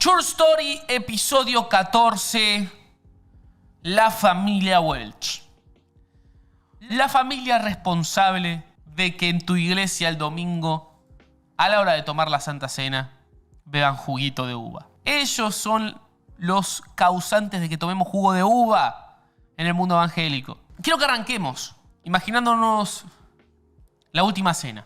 True Story, episodio 14. La familia Welch. La familia responsable de que en tu iglesia el domingo, a la hora de tomar la Santa Cena, beban juguito de uva. Ellos son los causantes de que tomemos jugo de uva en el mundo evangélico. Quiero que arranquemos imaginándonos la última cena.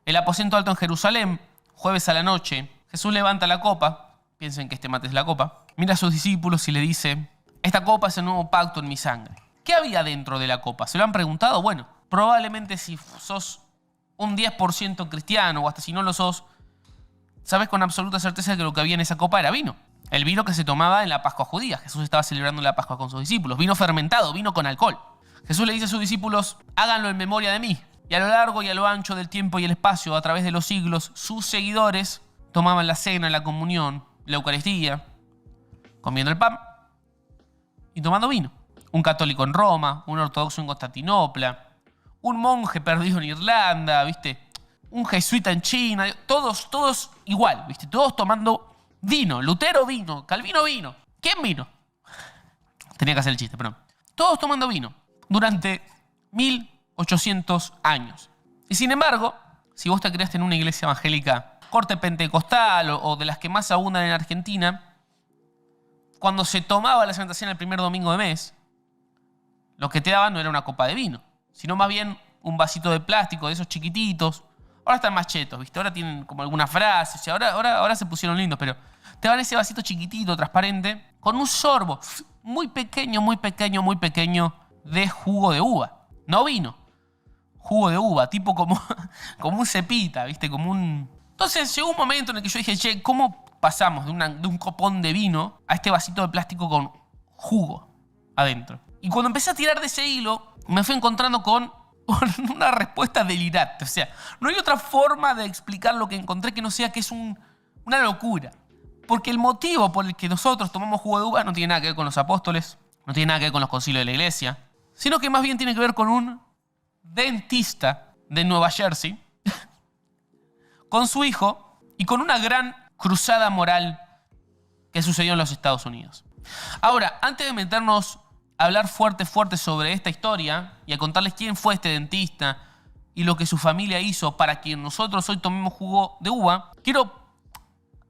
El aposento alto en Jerusalén, jueves a la noche. Jesús levanta la copa. Piensen que este mate es la copa. Mira a sus discípulos y le dice: esta copa es el nuevo pacto en mi sangre. ¿Qué había dentro de la copa? ¿Se lo han preguntado? Bueno, probablemente si sos un 10% cristiano o hasta si no lo sos, sabes con absoluta certeza que lo que había en esa copa era vino. El vino que se tomaba en la Pascua judía. Jesús estaba celebrando la Pascua con sus discípulos. Vino fermentado, vino con alcohol. Jesús le dice a sus discípulos: háganlo en memoria de mí. Y a lo largo y a lo ancho del tiempo y el espacio, a través de los siglos, sus seguidores tomaban la cena, la comunión, la Eucaristía, comiendo el pan y tomando vino. Un católico en Roma, un ortodoxo en Constantinopla, un monje perdido en Irlanda, ¿viste? Un jesuita en China, todos igual, ¿viste? Todos tomando vino. Lutero vino, Calvino vino. ¿Quién vino? Tenía que hacer el chiste, pero no. Todos tomando vino durante 1800 años. Y sin embargo, si vos te criaste en una iglesia evangélica corte pentecostal o de las que más abundan en Argentina, cuando se tomaba la Santa Cena el primer domingo de mes, lo que te daban no era una copa de vino, sino más bien un vasito de plástico de esos chiquititos. Ahora están más chetos, ¿viste? Ahora tienen como algunas frases, ahora se pusieron lindos, pero te dan ese vasito chiquitito, transparente, con un sorbo muy pequeño de jugo de uva. No vino, jugo de uva, tipo como un cepita, ¿viste? Como un... Entonces llegó un momento en el que yo dije: che, ¿cómo pasamos de un copón de vino a este vasito de plástico con jugo adentro? Y cuando empecé a tirar de ese hilo, me fui encontrando con una respuesta delirante. O sea, no hay otra forma de explicar lo que encontré que no sea que es una locura. Porque el motivo por el que nosotros tomamos jugo de uva no tiene nada que ver con los apóstoles, no tiene nada que ver con los concilios de la iglesia, sino que más bien tiene que ver con un dentista de Nueva Jersey, con su hijo y con una gran cruzada moral que sucedió en los Estados Unidos. Ahora, antes de meternos a hablar fuerte sobre esta historia y a contarles quién fue este dentista y lo que su familia hizo para que nosotros hoy tomemos jugo de uva, quiero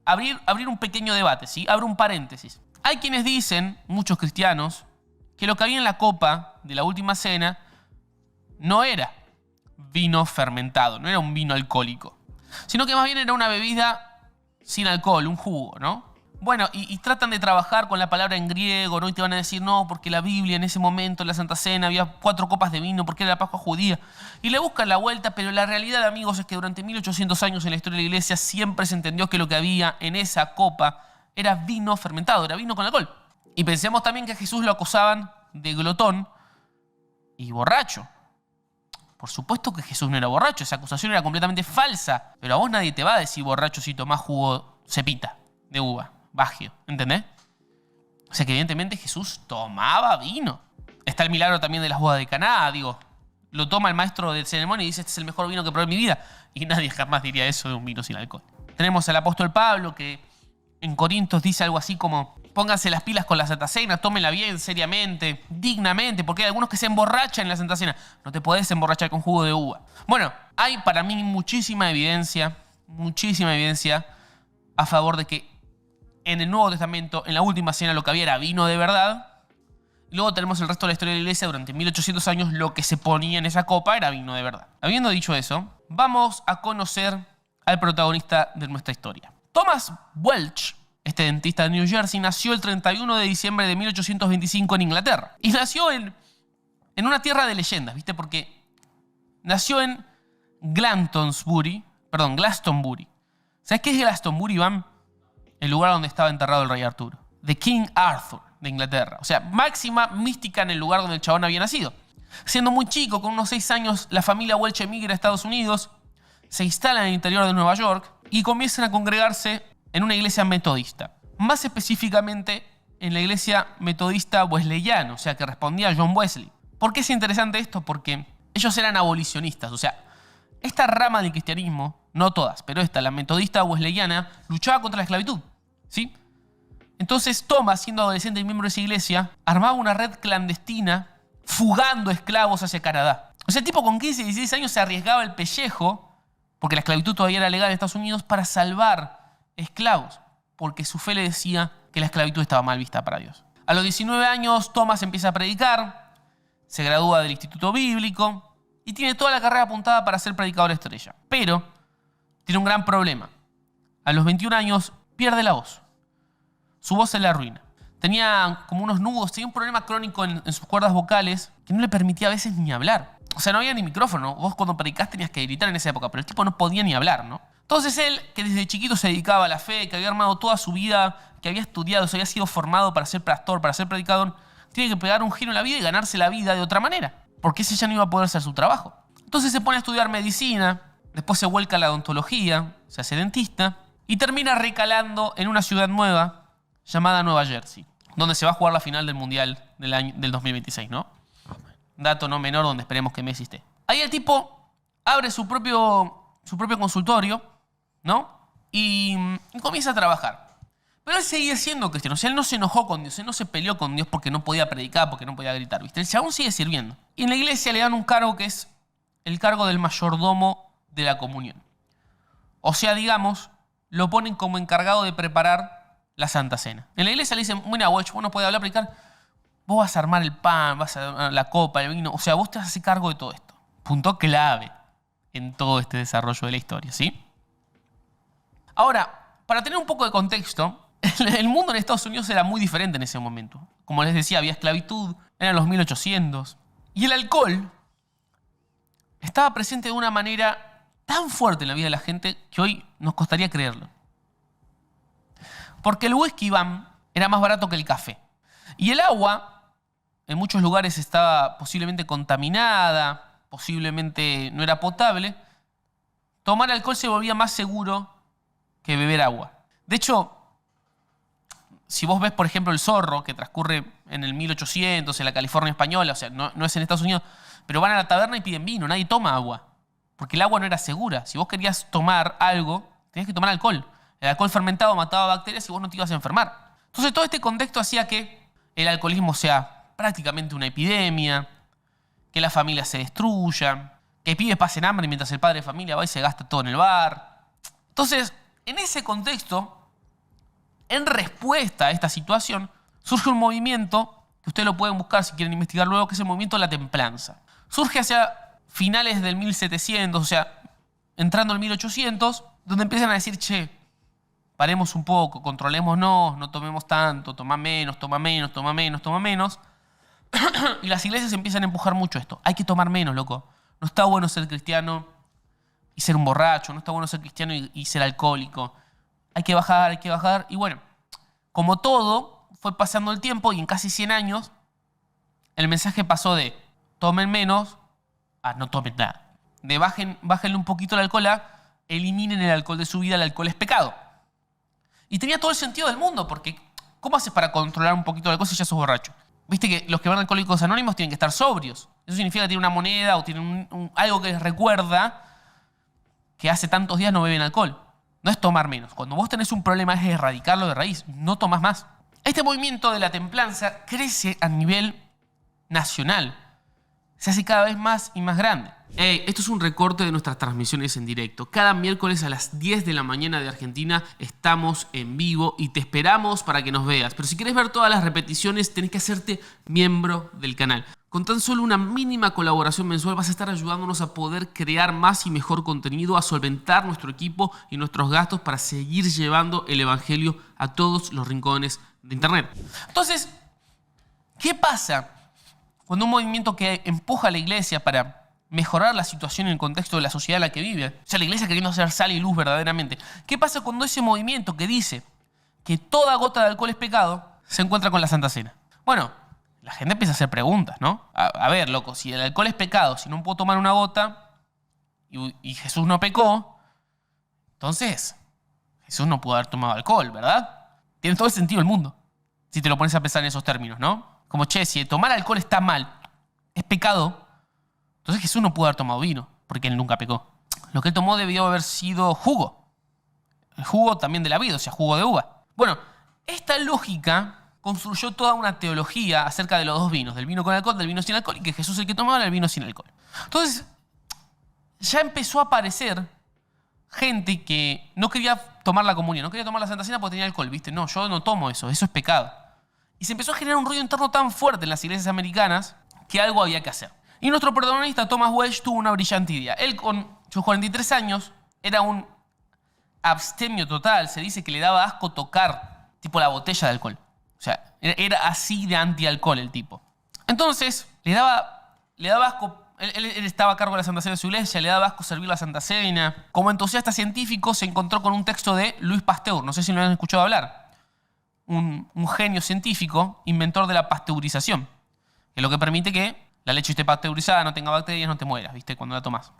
abrir un pequeño debate, ¿sí? Abro un paréntesis. Hay quienes dicen, muchos cristianos, que lo que había en la copa de la última cena no era vino fermentado, no era un vino alcohólico, sino que más bien era una bebida sin alcohol, un jugo, ¿no? Bueno, y tratan de trabajar con la palabra en griego, ¿no? Y te van a decir: no, porque la Biblia en ese momento, en la Santa Cena, había 4 copas de vino porque era la Pascua judía. Y le buscan la vuelta, pero la realidad, amigos, es que durante 1800 años en la historia de la iglesia siempre se entendió que lo que había en esa copa era vino fermentado, era vino con alcohol. Y pensemos también que a Jesús lo acusaban de glotón y borracho. Por supuesto que Jesús no era borracho, esa acusación era completamente falsa. Pero a vos nadie te va a decir borracho si tomás jugo cepita de uva, bagio, ¿entendés? O sea que evidentemente Jesús tomaba vino. Está el milagro también de las bodas de Caná, digo. Lo toma el maestro del ceremonia y dice: este es el mejor vino que probé en mi vida. Y nadie jamás diría eso de un vino sin alcohol. Tenemos al apóstol Pablo que en Corintios dice algo así como: pónganse las pilas con la Santa Cena, tómenla bien, seriamente, dignamente, porque hay algunos que se emborrachan en la Santa Cena. No te podés emborrachar con jugo de uva. Bueno, hay para mí muchísima evidencia a favor de que en el Nuevo Testamento, en la última cena, lo que había era vino de verdad. Y luego tenemos el resto de la historia de la iglesia. Durante 1800 años lo que se ponía en esa copa era vino de verdad. Habiendo dicho eso, vamos a conocer al protagonista de nuestra historia. Thomas Welch, este dentista de New Jersey, nació el 31 de diciembre de 1825 en Inglaterra. Y nació en una tierra de leyendas, ¿viste? Porque nació en Glastonbury. ¿Sabes qué es Glastonbury, Iván? El lugar donde estaba enterrado el rey Arturo. De King Arthur de Inglaterra. O sea, máxima mística en el lugar donde el chabón había nacido. Siendo muy chico, con unos 6 años, la familia Welch emigra a Estados Unidos, se instala en el interior de Nueva York y comienzan a congregarse en una iglesia metodista. Más específicamente en la iglesia metodista wesleyana, o sea, que respondía a John Wesley. ¿Por qué es interesante esto? Porque ellos eran abolicionistas, o sea, esta rama del cristianismo, no todas, pero esta, la metodista wesleyana, luchaba contra la esclavitud. ¿sí? Entonces Thomas, siendo adolescente y miembro de esa iglesia, armaba una red clandestina fugando esclavos hacia Canadá. O sea, el tipo con 15 y 16 años se arriesgaba el pellejo, porque la esclavitud todavía era legal en Estados Unidos, para salvar esclavos, porque su fe le decía que la esclavitud estaba mal vista para Dios. A los 19 años, Thomas empieza a predicar, se gradúa del Instituto Bíblico y tiene toda la carrera apuntada para ser predicador estrella. Pero tiene un gran problema. A los 21 años pierde la voz. Su voz se le arruina. Tenía como unos nudos, tenía un problema crónico en sus cuerdas vocales que no le permitía a veces ni hablar. O sea, no había ni micrófono. Vos cuando predicás tenías que gritar en esa época, pero el tipo no podía ni hablar, ¿no? Entonces él, que desde chiquito se dedicaba a la fe, que había armado toda su vida, que había estudiado, se había sido formado para ser pastor, para ser predicador, tiene que pegar un giro en la vida y ganarse la vida de otra manera, porque ese ya no iba a poder ser su trabajo. Entonces se pone a estudiar medicina, después se vuelca a la odontología, se hace dentista y termina recalando en una ciudad nueva llamada Nueva Jersey, donde se va a jugar la final del Mundial del 2026, ¿no? Dato no menor donde esperemos que Messi esté. Ahí el tipo abre su propio consultorio, ¿no? Y comienza a trabajar. Pero él seguía siendo cristiano. O sea, él no se enojó con Dios, él no se peleó con Dios porque no podía predicar, porque no podía gritar, ¿viste? Él aún sigue sirviendo. Y en la iglesia le dan un cargo que es el cargo del mayordomo de la comunión. O sea, digamos, lo ponen como encargado de preparar la Santa Cena. En la iglesia le dicen, mira, Welch, vos no podés hablar, predicar, vos vas a armar el pan, vas a armar la copa, el vino, o sea, vos te vas a hacer cargo de todo esto. Punto clave en todo este desarrollo de la historia, ¿sí? Ahora, para tener un poco de contexto, el mundo en Estados Unidos era muy diferente en ese momento. Como les decía, había esclavitud, eran los 1800, y el alcohol estaba presente de una manera tan fuerte en la vida de la gente que hoy nos costaría creerlo. Porque el whisky era más barato que el café. Y el agua, en muchos lugares estaba posiblemente contaminada, posiblemente no era potable. Tomar alcohol se volvía más seguro que beber agua. De hecho, si vos ves, por ejemplo, El Zorro, que transcurre en el 1800, en la California española, o sea, no es en Estados Unidos, pero van a la taberna y piden vino, nadie toma agua. Porque el agua no era segura. Si vos querías tomar algo, tenías que tomar alcohol. El alcohol fermentado mataba bacterias y vos no te ibas a enfermar. Entonces todo este contexto hacía que el alcoholismo sea prácticamente una epidemia, que la familia se destruya, que pibes pasen hambre mientras el padre de familia va y se gasta todo en el bar. Entonces, en ese contexto, en respuesta a esta situación, surge un movimiento, que ustedes lo pueden buscar si quieren investigar luego, que es el movimiento de la templanza. Surge hacia finales del 1700, o sea, entrando al 1800, donde empiezan a decir, che, paremos un poco, controlémonos, no tomemos tanto, toma menos, toma menos, toma menos, toma menos. Y las iglesias empiezan a empujar mucho esto. Hay que tomar menos, loco. No está bueno ser cristiano y ser un borracho, no está bueno ser cristiano y ser alcohólico. Hay que bajar, hay que bajar. Y bueno, como todo, fue pasando el tiempo y en casi 100 años el mensaje pasó de tomen menos a no tomen nada. De bájenle un poquito el alcohol a eliminen el alcohol de su vida, el alcohol es pecado. Y tenía todo el sentido del mundo, porque ¿cómo haces para controlar un poquito la cosa si ya sos borracho? Viste que los que van a Alcohólicos Anónimos tienen que estar sobrios. Eso significa que tienen una moneda o tienen algo que les recuerda que hace tantos días no beben alcohol. No es tomar menos. Cuando vos tenés un problema es erradicarlo de raíz. No tomás más. Este movimiento de la templanza crece a nivel nacional. Se hace cada vez más y más grande. Esto es un recorte de nuestras transmisiones en directo. Cada miércoles a las 10 de la mañana de Argentina estamos en vivo y te esperamos para que nos veas. Pero si quieres ver todas las repeticiones, tenés que hacerte miembro del canal. Con tan solo una mínima colaboración mensual vas a estar ayudándonos a poder crear más y mejor contenido, a solventar nuestro equipo y nuestros gastos para seguir llevando el evangelio a todos los rincones de internet. Entonces, ¿qué pasa cuando un movimiento que empuja a la iglesia para mejorar la situación en el contexto de la sociedad en la que vive, o sea, la iglesia queriendo hacer sal y luz verdaderamente, qué pasa cuando ese movimiento que dice que toda gota de alcohol es pecado se encuentra con la Santa Cena? Bueno, la gente empieza a hacer preguntas, ¿no? A ver, loco, si el alcohol es pecado, si no puedo tomar una gota y Jesús no pecó, entonces Jesús no pudo haber tomado alcohol, ¿verdad? Tiene todo el sentido del mundo, si te lo pones a pensar en esos términos, ¿no? Como, che, si tomar alcohol está mal, es pecado, entonces Jesús no pudo haber tomado vino, porque él nunca pecó. Lo que él tomó debió haber sido jugo. El jugo también de la vida, o sea, jugo de uva. Bueno, esta lógica construyó toda una teología acerca de los dos vinos, del vino con alcohol, del vino sin alcohol, y que Jesús el que tomaba era el vino sin alcohol. Entonces, ya empezó a aparecer gente que no quería tomar la comunión, no quería tomar la Santa Cena porque tenía alcohol, ¿viste? No, yo no tomo eso es pecado. Y se empezó a generar un ruido interno tan fuerte en las iglesias americanas que algo había que hacer. Y nuestro protagonista, Thomas Welch, tuvo una brillante idea. Él, con sus 43 años, era un abstemio total. Se dice que le daba asco tocar, tipo, la botella de alcohol. O sea, era así de anti-alcohol el tipo. Entonces, le daba asco. Él estaba a cargo de la Santa Cena de su iglesia, le daba asco servir la Santa Cena. Como entusiasta científico, se encontró con un texto de Louis Pasteur. No sé si lo han escuchado hablar. Un genio científico, inventor de la pasteurización. Que es lo que permite que la leche esté pasteurizada, no tenga bacterias, no te mueras, ¿viste? Cuando la tomas.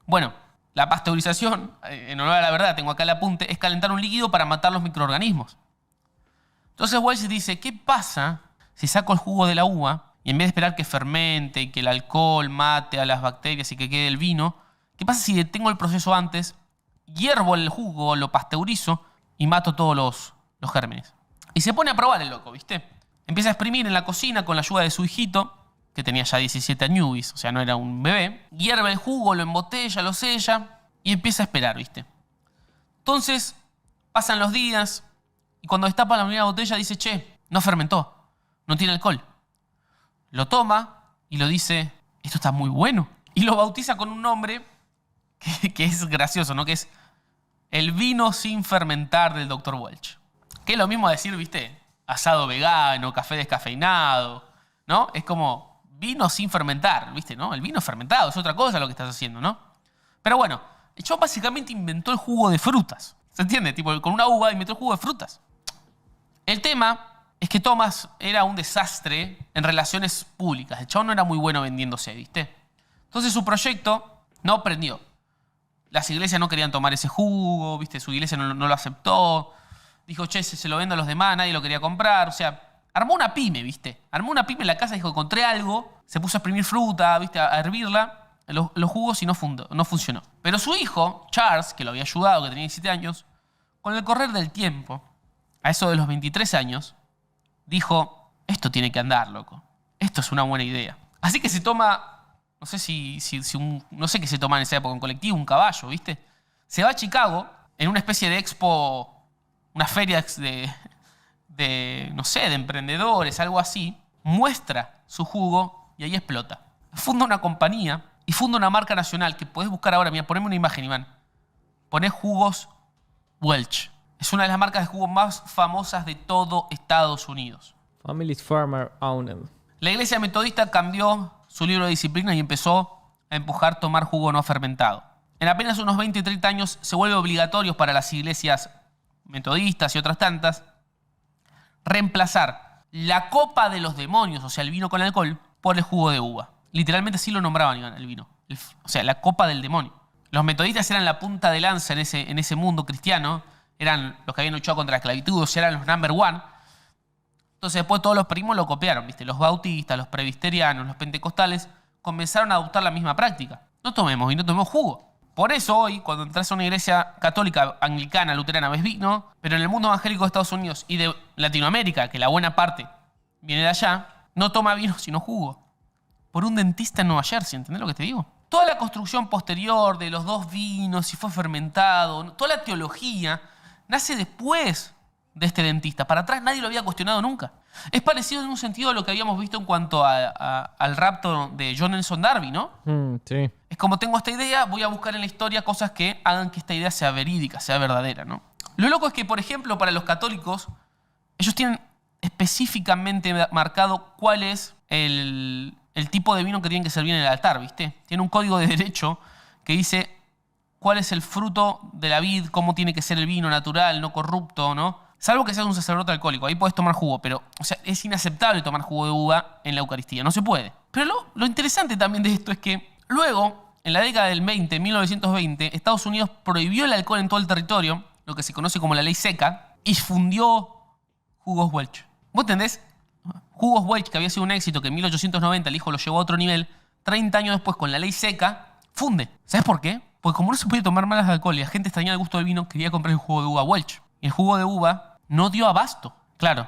Bueno, la pasteurización, en honor a la verdad, tengo acá el apunte, es calentar un líquido para matar los microorganismos. Entonces Welch dice, ¿qué pasa si saco el jugo de la uva y en vez de esperar que fermente y que el alcohol mate a las bacterias y que quede el vino, qué pasa si detengo el proceso antes, hiervo el jugo, lo pasteurizo y mato todos los gérmenes? Y se pone a probar el loco, ¿viste? Empieza a exprimir en la cocina con la ayuda de su hijito, que tenía ya 17 años, o sea, no era un bebé. Hierve el jugo, lo embotella, lo sella y empieza a esperar, ¿viste? Entonces, pasan los días y cuando destapa la primera botella dice, che, no fermentó, no tiene alcohol. Lo toma y lo dice, esto está muy bueno. Y lo bautiza con un nombre que es gracioso, ¿no? Que es el vino sin fermentar del Dr. Welch. Que es lo mismo a decir, ¿viste? Asado vegano, café descafeinado, ¿no? Es como vino sin fermentar, ¿viste? ¿No? El vino fermentado es otra cosa lo que estás haciendo, ¿no? Pero bueno, John básicamente inventó el jugo de frutas. ¿Se entiende? Tipo, con una uva inventó el jugo de frutas. El tema es que Thomas era un desastre en relaciones públicas. El chabón no era muy bueno vendiéndose, ¿viste? Entonces su proyecto no prendió. Las iglesias no querían tomar ese jugo, ¿viste? Su iglesia no lo aceptó. Dijo, che, se lo vendo a los demás, nadie lo quería comprar. O sea, armó una pyme, ¿viste? Armó una pyme en la casa, dijo, encontré algo. Se puso a exprimir fruta, ¿viste? A hervirla, los jugos y no funcionó. Pero su hijo, Charles, que lo había ayudado, que tenía 17 años, con el correr del tiempo, a eso de los 23 años, dijo, esto tiene que andar, loco. Esto es una buena idea. Así que se toma, no sé no sé qué se toma en esa época, un colectivo, un caballo, ¿viste? Se va a Chicago en una especie de expo, una feria no sé, de emprendedores, algo así, muestra su jugo y ahí explota. Funda una compañía y funda una marca nacional que podés buscar ahora. Mira, poneme una imagen, Iván. Ponés jugos Welch. Es una de las marcas de jugo más famosas de todo Estados Unidos. Family Farmer Owned. La iglesia metodista cambió su libro de disciplina y empezó a empujar tomar jugo no fermentado. En apenas unos 20 y 30 años se vuelve obligatorio para las iglesias metodistas y otras tantas reemplazar la copa de los demonios, o sea, el vino con alcohol, por el jugo de uva. Literalmente así lo nombraban, Iván, el vino. O sea, la copa del demonio. Los metodistas eran la punta de lanza en ese mundo cristiano. Eran los que habían luchado contra la esclavitud, o sea, eran los number one. Entonces después todos los primos lo copiaron, ¿viste? Los bautistas, los presbiterianos, los pentecostales comenzaron a adoptar la misma práctica. No tomemos vino, tomemos jugo. Por eso hoy, cuando entras a una iglesia católica, anglicana, luterana, ves vino, pero en el mundo evangélico de Estados Unidos y de Latinoamérica, que la buena parte viene de allá, no toma vino sino jugo. Por un dentista en Nueva Jersey, ¿entendés lo que te digo? Toda la construcción posterior de los dos vinos, si fue fermentado, toda la teología nace después de este dentista. Para atrás nadie lo había cuestionado nunca. Es parecido en un sentido a lo que habíamos visto en cuanto al rapto de John Nelson Darby, ¿no? Sí. Es como tengo esta idea, voy a buscar en la historia cosas que hagan que esta idea sea verídica, sea verdadera, ¿no? Lo loco es que, por ejemplo, para los católicos, ellos tienen específicamente marcado cuál es el tipo de vino que tienen que servir en el altar, ¿viste? Tiene un código de derecho que dice cuál es el fruto de la vid, cómo tiene que ser el vino natural, no corrupto, ¿no? Salvo que seas un sacerdote alcohólico, ahí podés tomar jugo, pero o sea, es inaceptable tomar jugo de uva en la Eucaristía, no se puede. Pero lo interesante también de esto es que luego, en la década del 20, 1920, Estados Unidos prohibió el alcohol en todo el territorio, lo que se conoce como la ley seca, y fundió jugos Welch. ¿Vos entendés? Jugos Welch, que había sido un éxito, que en 1890 el hijo lo llevó a otro nivel, 30 años después, con la ley seca, funde. ¿Sabes por qué? Porque como no se podía tomar más alcohol y la gente extrañaba el gusto del vino, quería comprar el jugo de uva Welch. Y el jugo de uva no dio abasto. Claro,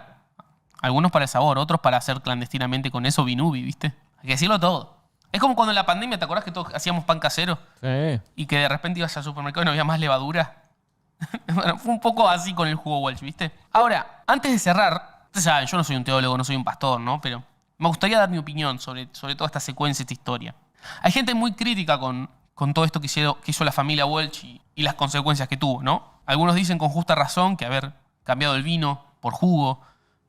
algunos para el sabor, otros para hacer clandestinamente con eso vinubi, ¿viste? Hay que decirlo todo. Es como cuando en la pandemia, ¿te acordás que todos hacíamos pan casero? Sí. Y que de repente ibas al supermercado y no había más levadura. Bueno, fue un poco así con el jugo Welch, ¿viste? Ahora, antes de cerrar, ustedes saben, yo no soy un teólogo, no soy un pastor, ¿no? Pero me gustaría dar mi opinión sobre toda esta secuencia, esta historia. Hay gente muy crítica con todo esto que hizo la familia Welch y las consecuencias que tuvo, ¿no? Algunos dicen con justa razón que haber cambiado el vino por jugo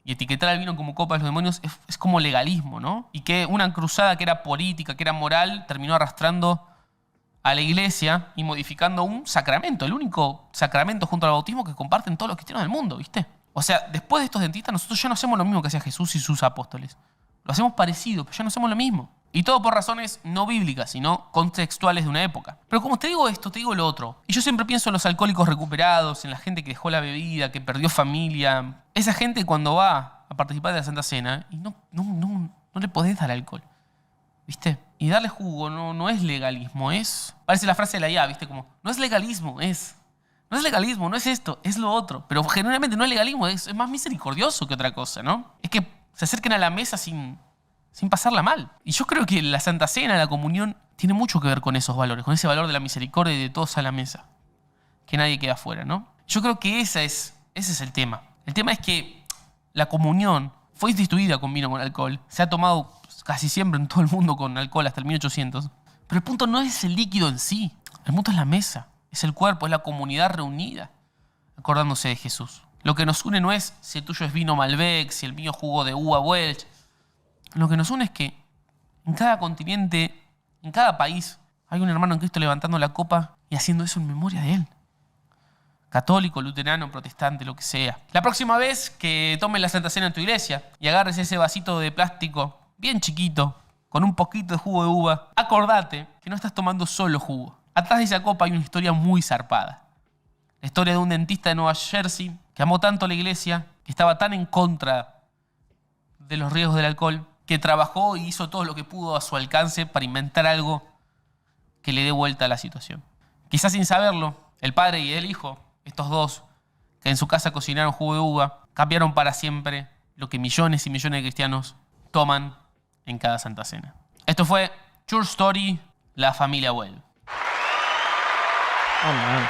y etiquetar al vino como copa de los demonios es como legalismo, ¿no? Y que una cruzada que era política, que era moral, terminó arrastrando a la iglesia y modificando un sacramento, el único sacramento junto al bautismo que comparten todos los cristianos del mundo, ¿viste? O sea, después de estos dentistas, nosotros ya no hacemos lo mismo que hacía Jesús y sus apóstoles. Lo hacemos parecido, pero ya no hacemos lo mismo. Y todo por razones no bíblicas, sino contextuales de una época. Pero como te digo esto, te digo lo otro. Y yo siempre pienso en los alcohólicos recuperados, en la gente que dejó la bebida, que perdió familia. Esa gente cuando va a participar de la Santa Cena y no le podés dar alcohol, ¿viste? Y darle jugo no es legalismo, es... Parece la frase de la IA, ¿viste? Como, no es legalismo, es... No es legalismo, no es esto, es lo otro. Pero generalmente no es legalismo, es más misericordioso que otra cosa, ¿no? Es que se acerquen a la mesa sin pasarla mal. Y yo creo que la Santa Cena, la comunión, tiene mucho que ver con esos valores, con ese valor de la misericordia y de todos a la mesa. Que nadie queda afuera, ¿no? Yo creo que ese es el tema. El tema es que la comunión fue instituida con vino, con alcohol. Se ha tomado casi siempre en todo el mundo con alcohol hasta el 1800. Pero el punto no es el líquido en sí. El punto es la mesa. Es el cuerpo, es la comunidad reunida, acordándose de Jesús. Lo que nos une no es si el tuyo es vino Malbec, si el mío es jugo de uva Welch. Lo que nos une es que en cada continente, en cada país, hay un hermano en Cristo levantando la copa y haciendo eso en memoria de Él. Católico, luterano, protestante, lo que sea. La próxima vez que tomes la Santa Cena en tu iglesia y agarres ese vasito de plástico bien chiquito, con un poquito de jugo de uva, acordate que no estás tomando solo jugo. Atrás de esa copa hay una historia muy zarpada. La historia de un dentista de Nueva Jersey que amó tanto a la iglesia, que estaba tan en contra de los riesgos del alcohol, que trabajó y hizo todo lo que pudo a su alcance para inventar algo que le dé vuelta a la situación. Quizás sin saberlo, el padre y el hijo, estos dos, que en su casa cocinaron jugo de uva, cambiaron para siempre lo que millones y millones de cristianos toman en cada Santa Cena. Esto fue True Story, la familia Well. Oh, man.